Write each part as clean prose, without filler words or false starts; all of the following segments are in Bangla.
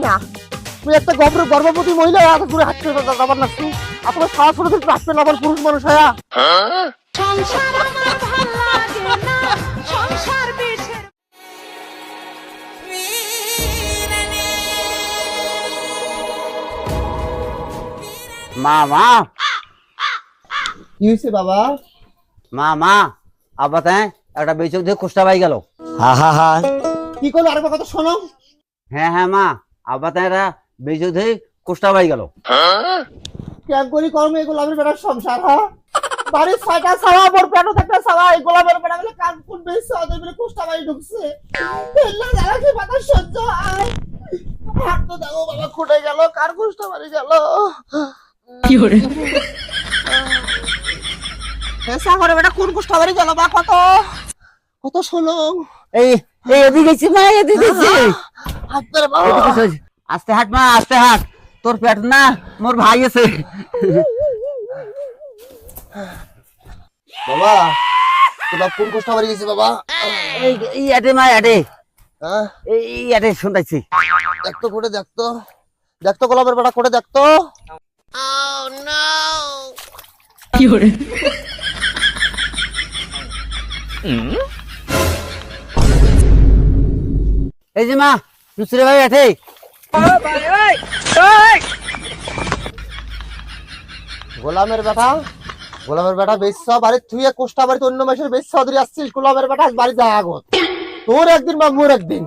না। তুই একটা গর্ভবতী মহিলা এত দূরে হাঁটতে যাবার না তুই আর তোমার সারা ছোট থেকে আসবে না আবার পুরুষ মানুষ হয়া। সংসার আমার ভাল লাগে না, সংসার বিষের मामा কি হয়েছে বাবা? मामा आप बताएं একটা বেচক দিয়ে কোষ্টা পাই গেল। হা হা হা কি করলো আরেকবার কথা শোনো। হ্যাঁ হ্যাঁ মা आप बताएं একটা বেচক দিয়ে কোষ্টা পাই গেল। কেন করি কর্ম এই গোলামের বেটার সংসার হ্যাঁ বাড়ির ছয়টা ছাওয়া মোর পেটও একটা ছাওয়া এই গোলামের বেটা বলে কান কোন বেশি ওদের বলে কোষ্টা বাড়ি ঢুকছে এল্লা যারা কি বাতা সহ্য আয় হাত তো দাও বাবা খুঁটে গেল কার কোষ্টা বাড়ি গেল কি হরে এসা করে বেটা কোন কোষ্টা বাড়ি গেল বা কত কত শোনো এই এই এদিকে গেছি মা এদিকে গেছি হাতের বাবা আস্তে হাট মা আস্তে হাট তোর পেট না মোর ভাই আছে। বাবা তোরা কোন কোষ্টা বাড়ি গেছে বাবা? এই আটে মা আটে হ্যাঁ এই আটে শুনতাইছি। দেখতো করে দেখতো দেখতো গোলাপের বেটা করে দেখতো কি হরে এই যে মা দুসরে ভাই আছে গোলামের বেটা বেশ বাড়ির তুই কোষ্টা বাড়িতে অন্য মাসের বেশ ধরে আসছিস গোলামের বেটা বাড়ি যায় আগত তোর একদিন বা মোর একদিন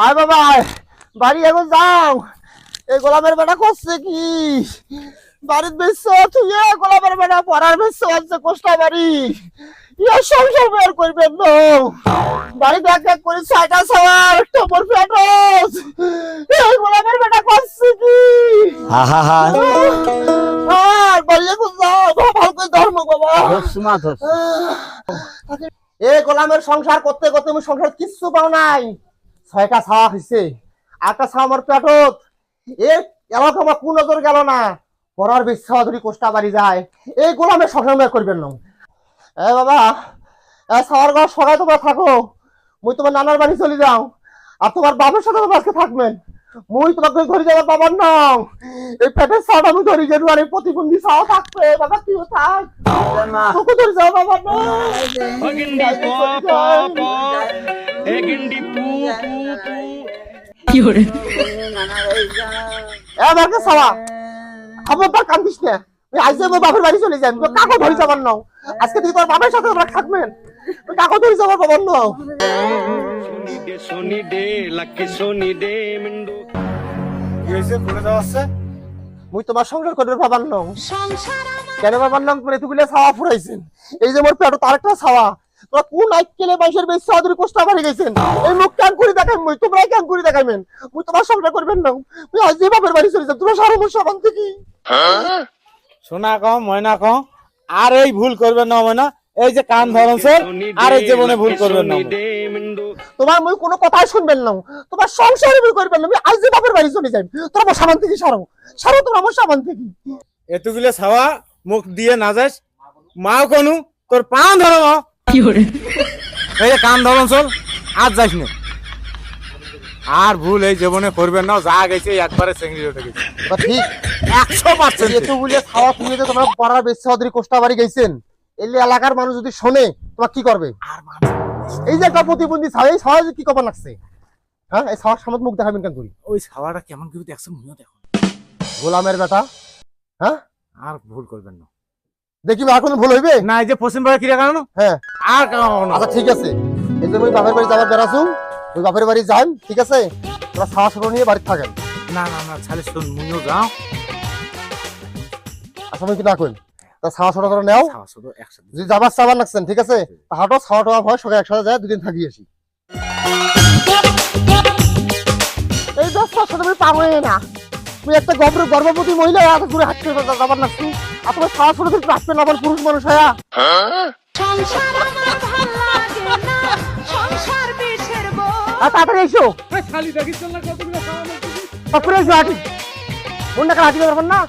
আয় বাবা আয় বাড়ি এখন যাও এই গোলামের বেটা করছে কি বাড়ির বেশ তুই গোলামের বেটা পড়ার বেশ হচ্ছে কোষ্টা বাড়ি ইয়া সংসার বের করবেন না বাড়ি দেখ এক করে ছয়টা সবার টপর ফেটস এই গোলামের বেটা করছে কি হা হা হা আর বাড়ি এখন যাও ভালো করে ধর্ম বাবা ধস মা ধস এ গোলামের সংসার করতে করতে আমি সংসার কিচ্ছু পাও নাই ছয়টা ছাওয়া হয়েছে একটা ছাওয়া আমার পেটত এ এলাকা আমার কোন নজর গেল না পড়ার বেশা ধরি কোষ্টা বাড়ি যায় এই গোলামের সংসার বের করবেন না এ বাবা ছাওয়ার ঘর সবাই তোমরা থাকো মুই তোমার নানার বাড়ি চলে যাও আর তোমার বাবার সাথে আজকে থাকবেন মুই তোমাকে ধরে যাবার বাবার নাম এই পেটের ছাওয়াটা আমি ধরে গেলু আর এই প্রতিবন্ধী ছাওয়া থাকবে বাবা তুইও থাক তোকে ধরে যাও বাবার নাম কি হরে এবারকে ছাওয়া খবরদার কান্দিস না তুই আজ যাবো বাবার বাড়ি চলে যাই কাকো ধরে যাবার নাও আজকে তুই তোর বাবার সাথে তোমরা থাকবেন কাকো ধরে যাবার বাবার নাও সোনি ডে লাকি সোনি ডে মিন্ডু এসে ঘুরে যাচ্ছে মুই তোমার সংসার করবে বাবার নাও সংসার আমার কেন বাবার নাম করে তুগুলে ছাওয়া ফুরাইছেন এই যে মোর পেটে তার একটা ছাওয়া তোরা কোন আইকেলে মানুষের বেশ চৌধুরী কোষ্টা বাড়ি গেছেন এই মুখ কান করে দেখাই মুই তোমরা কান করে দেখাইবেন মুই তোমার সংসার করবেন না তুই আজ যে বাবার বাড়ি চলে যান তোমরা সারা বছর সাবান থেকে শোনা কম ময়না কম আর এই ভুল করবেন না ময়না এই যে কান ধরন স্যার আর এই জীবনে ভুল করবেন না তোমার মুই কোনো কথাই শুনবেন না তোমার সংসারে ভুল করবেন না আমি আজ যে বাবার বাড়ি চলে যাই তোরা আমার সাবান থেকে সারো সারো তোমরা আমার সাবান থেকে এতগুলো ছাওয়া মুখ দিয়ে না যাস মাও কোনু তোর পা ধরো মা কি হরে এই যে কান ধরন চল আজ যাস না আর ভুল এই জীবনে করবেন না যা গেছে একবারে চেঙ্গি উঠে গেছে বা ঠিক 100% এত বলে খাওয়া তুমি যে তোমরা পড়ার বেশ চৌধুরী কোষ্টা বাড়ি গেছেন এলে এলাকার মানুষ যদি শোনে তোমার কি করবে আর মানুষ এই যে একটা প্রতিবন্ধী ছাওয়া এই ছাওয়া কি কবার লাগছে হ্যাঁ এই ছাওয়ার সামনে মুখ দেখাবেন কেন করি ওই ছাওয়াটা কেমন করে দেখছো মুইও দেখো গোলামের বেটা হ্যাঁ আর ভুল করবেন না দেখি এখন ভুল হইবে না এই যে পশ্চিম পাড়া কিরা কারণ হ্যাঁ আর কারণ আচ্ছা ঠিক আছে এই যে ওই বাপের বাড়ি যাবার বেড়াছু ওই বাপের বাড়ি যান ঠিক আছে তোরা ছাওয়া ছোট নিয়ে বাড়ি থাকেন না না না ছালে শুন মুইও যাও আচ্ছা আমি কি না কইন তা ছাওয়া ছোট করে নেও ছাওয়া শুধু একসাথে যদি যাবার চাবার লাগছেন ঠিক আছে হাঁটো ছাওয়া টোয়া ভয় সবাই একসাথে যায় দুদিন থাকি আসি এই দশটার সাথে আমি পাবো না তুই একটা গর্ভবতী মহিলা এত দূরে হাঁটতে যাবার লাগছি আর তোমার ছাওয়া ছোট থেকে আসবেন আবার পুরুষ মানুষ হয়া সংসার আমার ভাল লাগে না, সংসার বিষের বউ আর তাড়াতাড়ি এসো খালি দেখিস না কতগুলো ছাওয়া তারপরে এসো হাঁটি মন টাকা হাঁটি করবেন না